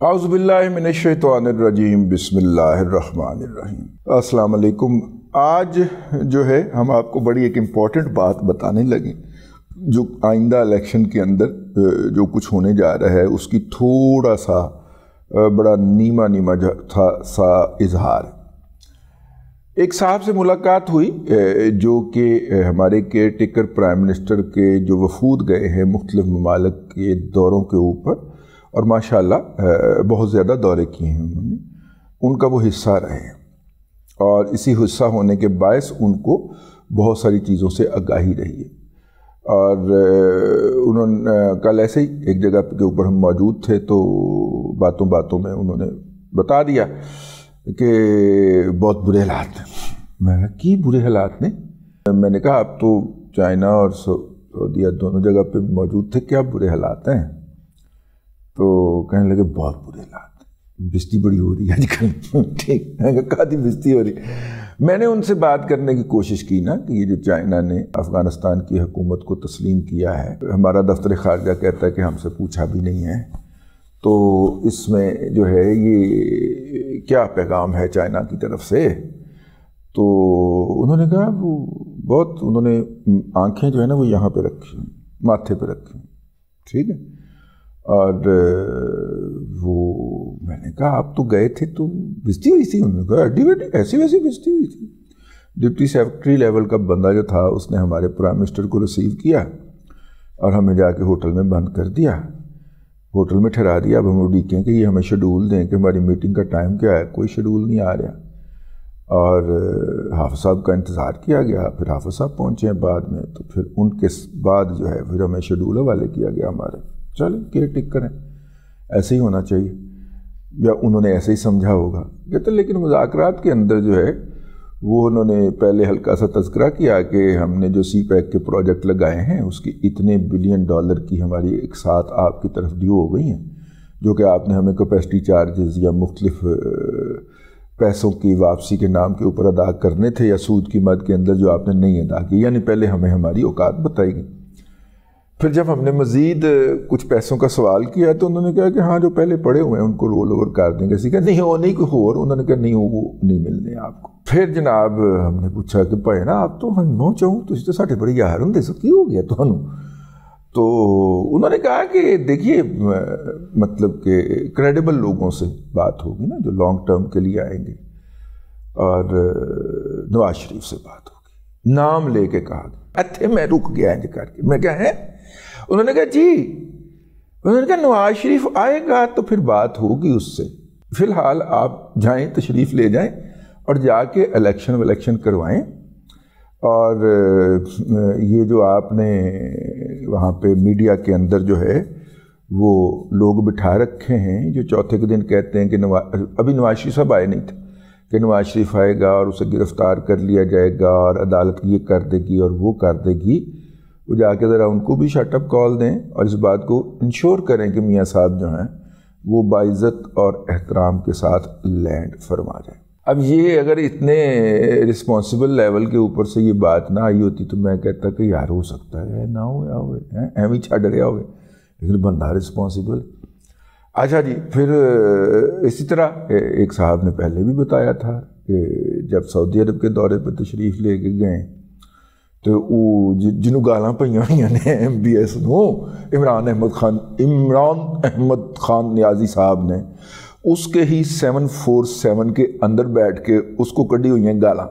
اعوذ باللہ من الشیطان الرجیم بسم اللہ الرحمن الرحیم۔ السلام علیکم۔ آج جو ہے ہم آپ کو بڑی ایک امپورٹنٹ بات بتانے لگے جو آئندہ الیکشن کے اندر جو کچھ ہونے جا رہا ہے اس کی تھوڑا سا بڑا نیما سا اظہار ہے۔ ایک صاحب سے ملاقات ہوئی جو کہ ہمارے کیئر ٹیکر پرائم منسٹر کے جو وفود گئے ہیں مختلف ممالک کے دوروں کے اوپر، اور ماشاءاللہ بہت زیادہ دورے کیے ہیں انہوں نے، ان کا وہ حصہ رہے ہیں اور اسی حصہ ہونے کے باعث ان کو بہت ساری چیزوں سے آگاہی رہی ہے۔ اور انہوں نے کل ایسے ہی ایک جگہ کے اوپر ہم موجود تھے تو باتوں میں انہوں نے بتا دیا کہ بہت برے حالات ہیں۔ میں نے کہا کی برے حالات نے؟ میں نے کہا آپ تو چائنا اور سعودیہ دونوں جگہ پہ موجود تھے، کیا برے حالات ہیں؟ تو کہنے لگے بہت برے حالات ہیں، بستی بڑی ہو رہی ہے آج کل۔ ٹھیک ہے، کہتی بستی ہو رہی۔ میں نے ان سے بات کرنے کی کوشش کی نا کہ یہ جو چائنا نے افغانستان کی حکومت کو تسلیم کیا ہے، ہمارا دفتر خارجہ کہتا ہے کہ ہم سے پوچھا بھی نہیں ہے، تو اس میں جو ہے یہ کیا پیغام ہے چائنا کی طرف سے؟ تو انہوں نے کہا وہ بہت، انہوں نے آنکھیں جو ہے نا وہ یہاں پہ رکھی، ماتھے پہ رکھی، ٹھیک ہے۔ اور وہ میں نے کہا آپ تو گئے تھے تو بستی ہوئی تھی؟ انہوں نے کہا اڈی بیٹی ایسی ویسی بستی ہوئی تھی۔ ڈپٹی سیکرٹری لیول کا بندہ جو تھا اس نے ہمارے پرائم منسٹر کو ریسیو کیا اور ہمیں جا کے ہوٹل میں بند کر دیا، ہوٹل میں ٹھہرا دیا۔ اب ہم اڈیکیں کہ یہ ہمیں شیڈول دیں کہ ہماری میٹنگ کا ٹائم کیا ہے، کوئی شیڈول نہیں آ رہا۔ اور حافظ صاحب کا انتظار کیا گیا، پھر حافظ صاحب پہنچے ہیں بعد میں، تو پھر ان کے بعد جو ہے پھر ہمیں شیڈول حوالے کیا گیا ہمارے۔ چلیں کیئر ٹیک کریں، ایسے ہی ہونا چاہیے، یا انہوں نے ایسے ہی سمجھا ہوگا کہتے۔ لیکن مذاکرات کے اندر جو ہے وہ انہوں نے پہلے ہلکا سا تذکرہ کیا کہ ہم نے جو سی پیک کے پروجیکٹ لگائے ہیں اس کی اتنے بلین ڈالر کی ہماری ایک ساتھ آپ کی طرف ڈیو ہو گئی ہیں، جو کہ آپ نے ہمیں کیپیسٹی چارجز یا مختلف پیسوں کی واپسی کے نام کے اوپر ادا کرنے تھے، یا سود کی مد کے اندر جو آپ نے نہیں ادا کی، یعنی پہلے ہمیں ہماری اوقات بتائی گئی۔ پھر جب ہم نے مزید کچھ پیسوں کا سوال کیا تو انہوں نے کہا کہ ہاں جو پہلے پڑے ہوئے ہیں ان کو رول اوور کر دیں گے۔ کہا نہیں وہ نہیں کوئی اور، انہوں نے کہا نہیں وہ نہیں ملنے آپ کو۔ پھر جناب ہم نے پوچھا کہ بھائی نا آپ تو ہم نو چاہوں تو ساٹھے بڑے یار ہوں سو کی ہو گیا تو انہوں نے کہا کہ دیکھیے مطلب کہ کریڈیبل لوگوں سے بات ہوگی نا جو لانگ ٹرم کے لیے آئیں گے، اور نواز شریف سے بات ہوگی، نام لے کے کہا گیا۔ اتھے میں رک گیا انج کر کے، میں کہا ہے؟ انہوں نے کہا جی، انہوں نے کہا نواز شریف آئے گا تو پھر بات ہوگی اس سے، فی الحال آپ جائیں تشریف لے جائیں اور جا کے الیکشن کروائیں، اور یہ جو آپ نے وہاں پہ میڈیا کے اندر جو ہے وہ لوگ بٹھا رکھے ہیں جو چوتھے کے دن کہتے ہیں کہ ابھی نواز شریف صاحب آئے نہیں تھے کہ نواز شریف آئے گا اور اسے گرفتار کر لیا جائے گا اور عدالت یہ کر دے گی اور وہ کر دے گی، وہ جا کے ذرا ان کو بھی شٹ اپ کال دیں اور اس بات کو انشور کریں کہ میاں صاحب جو ہیں وہ باعزت اور احترام کے ساتھ لینڈ فرما جائیں۔ اب یہ اگر اتنے رسپانسبل لیول کے اوپر سے یہ بات نہ آئی ہوتی تو میں کہتا کہ یار ہو سکتا ہے نہ ہوا ہوئے ایویں چھڑ رہا ہوئے، لیکن بندہ رسپانسبل۔ اچھا جی، پھر اسی طرح ایک صاحب نے پہلے بھی بتایا تھا کہ جب سعودی عرب کے دورے پہ تشریف لے کے گئے تو وہ جنہوں گالاں پہیاں ہوئی نے ایم بی ایس نو عمران احمد خان نیازی صاحب نے اس کے ہی 747 کے اندر بیٹھ کے اس کو کڈی ہوئی ہیں گالاں،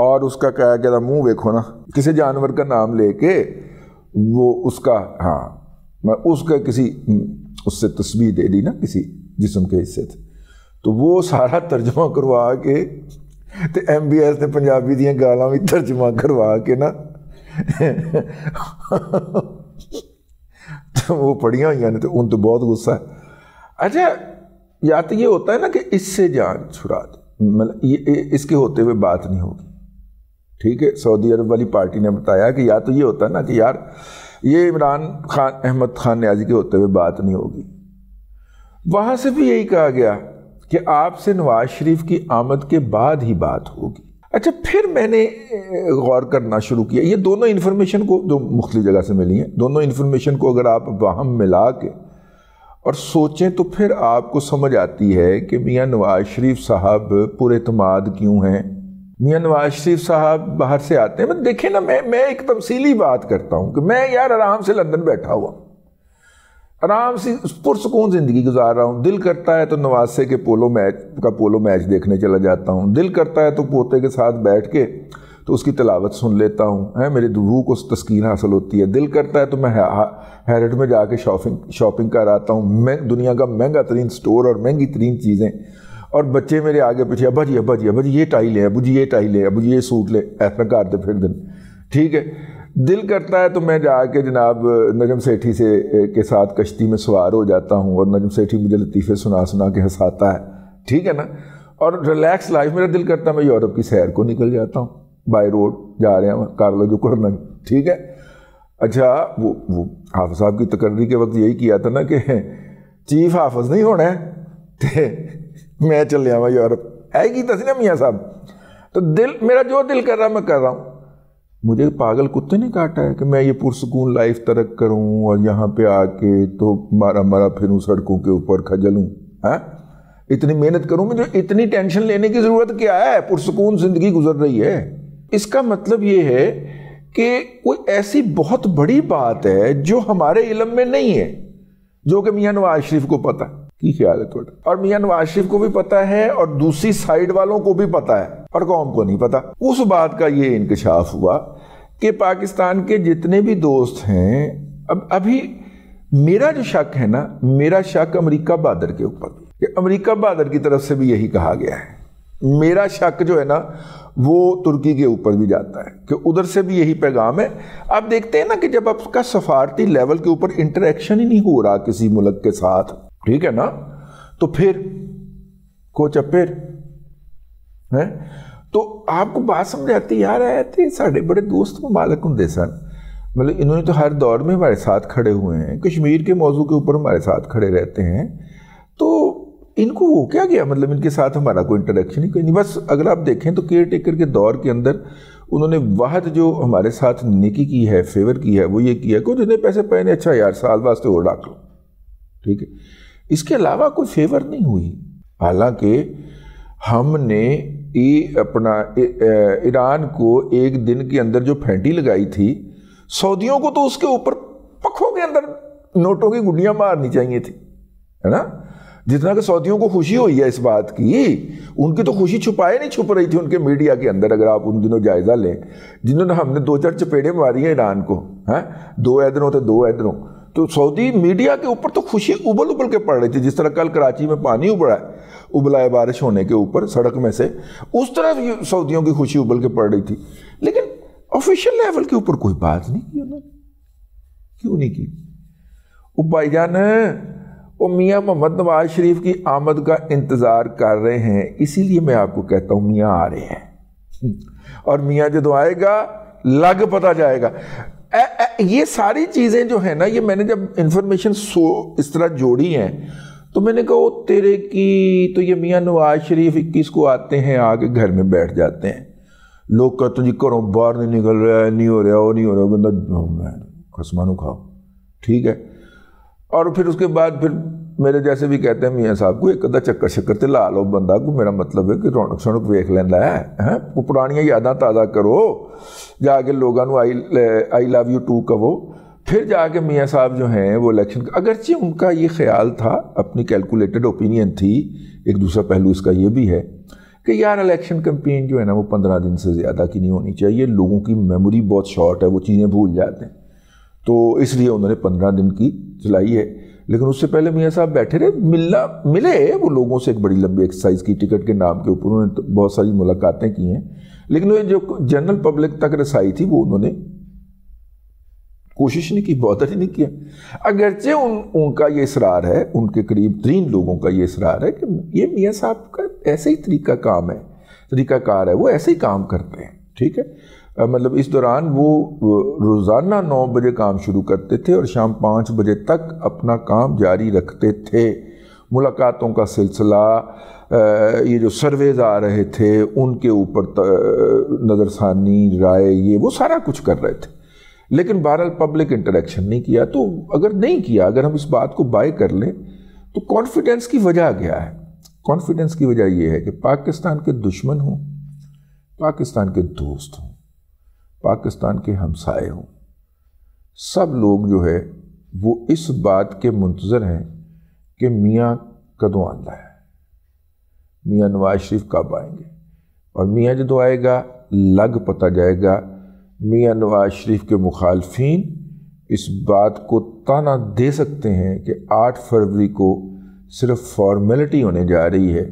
اور اس کا کہا کہ منہ ویکھو نا، کسی جانور کا نام لے کے وہ اس کا میں اس کا کسی اس سے تسبیح دے دی نا کسی جسم کے حصے سے، تو وہ سارا ترجمہ کروا کے تے ایم بی ایس نے پنجابی دیاں گالاں بھی ترجمہ کروا کے نا وہ پڑھیاں ہوئی نے، تو ان تو بہت غصہ ہے۔ اچھا یا تو یہ ہوتا ہے نا کہ اس سے جان چھڑا دے، مطلب یہ اس کے ہوتے ہوئے بات نہیں ہوگی، ٹھیک ہے۔ سعودی عرب والی پارٹی نے بتایا کہ یا تو یہ ہوتا ہے نا کہ یار یہ عمران احمد خان نیازی کے ہوتے ہوئے بات نہیں ہوگی، وہاں سے بھی یہی کہا گیا کہ آپ سے نواز شریف کی آمد کے بعد ہی بات ہوگی۔ اچھا پھر میں نے غور کرنا شروع کیا، یہ دونوں انفارمیشن کو جو مختلف جگہ سے ملی ہیں، دونوں انفارمیشن کو اگر آپ باہم ملا کے اور سوچیں تو پھر آپ کو سمجھ آتی ہے کہ میاں نواز شریف صاحب پر اعتماد کیوں ہیں۔ میاں نواز شریف صاحب باہر سے آتے ہیں، دیکھیں نا، میں ایک تمثیلی بات کرتا ہوں کہ میں یار آرام سے لندن بیٹھا ہوا، آرام سے پرسکون زندگی گزار رہا ہوں، دل کرتا ہے تو نواسے کے پولو میچ دیکھنے چلا جاتا ہوں، دل کرتا ہے تو پوتے کے ساتھ بیٹھ کے تو اس کی تلاوت سن لیتا ہوں، میری روح کو تسکین حاصل ہوتی ہے، دل کرتا ہے تو میں ہیرٹ میں جا کے شاپنگ کر آتا ہوں، دنیا کا مہنگا ترین سٹور اور مہنگی ترین چیزیں، اور بچے میرے آگے پیچھے، ابا جی یہ ٹائی لے، ابو جی یہ ٹائی لے، ابو جی یہ سوٹ لے، ایسا کرتے پھر دن، ٹھیک ہے۔ دل کرتا ہے تو میں جا کے جناب نجم سیٹھی کے ساتھ کشتی میں سوار ہو جاتا ہوں، اور نجم سیٹھی مجھے لطیفے سنا کے ہنساتا ہے، ٹھیک ہے نا، اور ریلیکس لائف، میرا دل کرتا ہے میں یورپ کی سیر کو نکل جاتا ہوں، بائی روڈ جا رہے ہیں کار لو جو کرنا، ٹھیک ہے۔ اچھا وہ حافظ صاحب کی تقرری کے وقت یہی کیا تھا نا کہ چیف حافظ نہیں ہونا ہے، میں چل رہا ہوں یورپ، کی نا میاں صاحب، تو میرا جو دل کر رہا میں کر رہا ہوں۔ مجھے پاگل کتے نے کاٹا ہے کہ میں یہ پرسکون لائف ترک کروں اور یہاں پہ آ کے تو مارا پھروں سڑکوں کے اوپر کھجلوں، اتنی محنت کروں، مجھے اتنی ٹینشن لینے کی ضرورت کیا ہے، پرسکون زندگی گزر رہی ہے۔ اس کا مطلب یہ ہے کہ کوئی ایسی بہت بڑی بات ہے جو ہمارے علم میں نہیں ہے، جو کہ میاں نواز شریف کو پتہ ہے۔ کی خیال ہے تھوڑا؟ اور میاں نواز شریف کو بھی پتہ ہے اور دوسری سائیڈ والوں کو بھی پتہ ہے اور قوم کو نہیں پتہ۔ اس بات کا یہ انکشاف ہوا کہ پاکستان کے جتنے بھی دوست ہیں، ابھی میرا جو شک ہے نا، میرا شک امریکہ بہادر کے اوپر، کہ امریکہ بہادر کی طرف سے بھی یہی کہا گیا ہے۔ میرا شک جو ہے نا وہ ترکی کے اوپر بھی جاتا ہے کہ ادھر سے بھی یہی پیغام ہے۔ آپ دیکھتے ہیں نا کہ جب آپ کا سفارتی لیول کے اوپر انٹریکشن ہی نہیں ہو رہا کسی ملک کے ساتھ، ٹھیک ہے نا، تو پھر پھر تو آپ کو بات سمجھ آتی ہے، یار آئے ساڑھے بڑے دوست ممالک ہوں سن، مطلب انہوں نے تو ہر دور میں ہمارے ساتھ کھڑے ہوئے ہیں، کشمیر کے موضوع کے اوپر ہمارے ساتھ کھڑے رہتے ہیں، تو ان کو ہو کیا گیا، مطلب ان کے ساتھ ہمارا کوئی انٹریکشن ہی کوئی نہیں۔ بس اگر آپ دیکھیں تو کیئر ٹیکر کے دور کے اندر انہوں نے واحد جو ہمارے ساتھ نیکی کی ہے، فیور کی ہے، وہ یہ کیا کہ جتنے پیسے پائے نے، اچھا یار سال واسطے اور ڈاک لو، ٹھیک ہے، اس کے علاوہ کوئی فیور نہیں ہوئی۔ حالانکہ ہم نے اپنا ایران کو ایک دن کے اندر جو پھینٹی لگائی تھی، سعودیوں کو تو اس کے اوپر پکھوں کے اندر نوٹوں کی گڈیاں مارنی چاہیے تھی، ہے نا، جتنا کہ سعودیوں کو خوشی ہوئی ہے اس بات کی، ان کی تو خوشی چھپائے نہیں چھپ رہی تھی ان کے میڈیا کے اندر۔ اگر آپ ان دنوں جائزہ لیں، جنہوں نے ہم نے 2-4 چپیڑیں ماری ہیں ایران کو، 2 ادھروں تو 2 ادھروں، تو سعودی میڈیا کے اوپر تو خوشی ابل کے پڑ رہی تھی، جس طرح کل کراچی میں پانی ابلا ہے بارش ہونے کے اوپر سڑک میں سے، اس طرح سعودیوں کی خوشی ابل کے پڑ رہی تھی، لیکن آفیشیل لیول کے اوپر کوئی بات نہیں کی انہوں نے۔ کیوں نہیں کی؟ وہ بھائی جان وہ میاں محمد نواز شریف کی آمد کا انتظار کر رہے ہیں، اسی لیے میں آپ کو کہتا ہوں میاں آ رہے ہیں، اور میاں جدو آئے گا لگ پتہ جائے گا۔ یہ ساری چیزیں جو ہیں نا، یہ میں نے جب انفارمیشن اس طرح جوڑی ہیں تو میں نے کہا تیرے کی تو یہ میاں نواز شریف 21 کو آتے ہیں، آگے گھر میں بیٹھ جاتے ہیں، لوگ کہتے ہیں جی گھروں باہر نہیں نکل رہا ہے، نہیں ہو رہا، وہ نہیں ہو رہا، بندہ خسمانو کھاؤ، ٹھیک ہے۔ اور پھر اس کے بعد پھر میرے جیسے بھی کہتے ہیں میاں صاحب کو ایک ادھا چکر تے لا لو بندہ کو، میرا مطلب ہے کہ رونق شونق ویکھ لینا ہے، وہ پرانیاں یاداں تازہ کرو، جا کے لوگوں آئی لو یو ٹو کہو، پھر جا کے میاں صاحب جو ہیں وہ الیکشن، اگرچہ ان کا یہ خیال تھا، اپنی کیلکولیٹڈ اوپینین تھی، ایک دوسرا پہلو اس کا یہ بھی ہے کہ یار الیکشن کمپین جو ہے نا وہ 15 دن سے زیادہ کی نہیں ہونی چاہیے، لوگوں کی میموری بہت شارٹ ہے، وہ چیزیں بھول جاتے ہیں، تو اس لیے انہوں نے 15 دن کی چلائی ہے۔ لیکن اس سے پہلے میاں صاحب بیٹھے رہے، ملے وہ لوگوں سے، ایک بڑی لمبی ایکسرسائز کی ٹکٹ کے نام کے اوپر، انہوں نے بہت ساری ملاقاتیں کی ہیں، لیکن وہ جو جنرل پبلک تک رسائی تھی وہ انہوں نے کوشش نہیں کی، بہتر ہی نہیں کیا۔ اگرچہ ان کا یہ اصرار ہے، ان کے قریب ترین لوگوں کا یہ اصرار ہے کہ یہ میاں صاحب کا ایسے ہی طریقہ کار ہے، وہ ایسے ہی کام کرتے ہیں، ٹھیک ہے۔ مطلب اس دوران وہ روزانہ 9 بجے کام شروع کرتے تھے اور شام 5 بجے تک اپنا کام جاری رکھتے تھے۔ ملاقاتوں کا سلسلہ، یہ جو سرویز آ رہے تھے ان کے اوپر نظر ثانی، رائے، یہ وہ سارا کچھ کر رہے تھے۔ لیکن بہرحال پبلک انٹریکشن نہیں کیا. تو اگر نہیں کیا، اگر ہم اس بات کو بائی کر لیں تو کانفیڈنس کی وجہ کیا ہے؟ کانفیڈنس کی وجہ یہ ہے کہ پاکستان کے دشمن ہوں، پاکستان کے دوست ہوں، پاکستان کے ہمسائے ہوں، سب لوگ جو ہے وہ اس بات کے منتظر ہیں کہ میاں کدوں آندا ہے، میاں نواز شریف کب آئیں گے. اور میاں جدو آئے گا لگ پتہ جائے گا. میاں نواز شریف کے مخالفین اس بات کو تانا دے سکتے ہیں کہ 8 فروری کو صرف فارمیلٹی ہونے جا رہی ہے،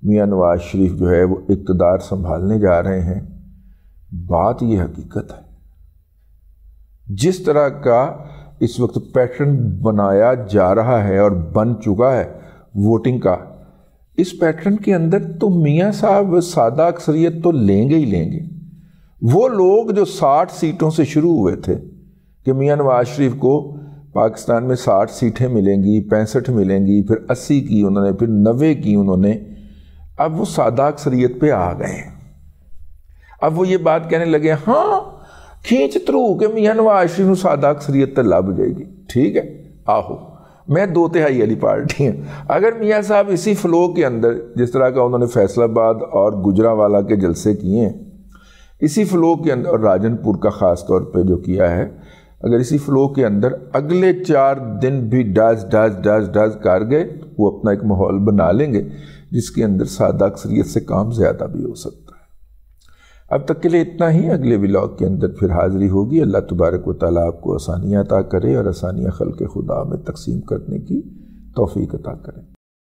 میاں نواز شریف جو ہے وہ اقتدار سنبھالنے جا رہے ہیں. بات یہ حقیقت ہے. جس طرح کا اس وقت پیٹرن بنایا جا رہا ہے اور بن چکا ہے ووٹنگ کا، اس پیٹرن کے اندر تو میاں صاحب سادہ اکثریت تو لیں گے ہی لیں گے. وہ لوگ جو 60 سیٹوں سے شروع ہوئے تھے کہ میاں نواز شریف کو پاکستان میں 60 سیٹیں ملیں گی، 65 ملیں گی، پھر 80 کی انہوں نے، پھر 90 کی انہوں نے، اب وہ سادہ اکثریت پہ آ گئے ہیں. اب وہ یہ بات کہنے لگے ہاں کھینچ ترو کہ میاں نواز شریف کو سادہ اکثریت تک لب جائے گی. ٹھیک ہے، آہو میں 2/3 والی پارٹی ہیں. اگر میاں صاحب اسی فلو کے اندر، جس طرح کا انہوں نے فیصل آباد اور گجرانوالہ کے جلسے کیے ہیں، اسی فلو کے اندر، اور راجن پور کا خاص طور پہ جو کیا ہے، اگر اسی فلو کے اندر اگلے 4 دن بھی ڈاز کر گئے، وہ اپنا ایک ماحول بنا لیں گے جس کے اندر سادہ اکثریت سے کام زیادہ بھی ہو سکتا ہے. اب تک کے لیے اتنا ہی. اگلے ولاگ کے اندر پھر حاضری ہوگی. اللہ تبارک و تعالیٰ آپ کو آسانیاں عطا کرے اور آسانیاں خلق خدا میں تقسیم کرنے کی توفیق عطا کرے.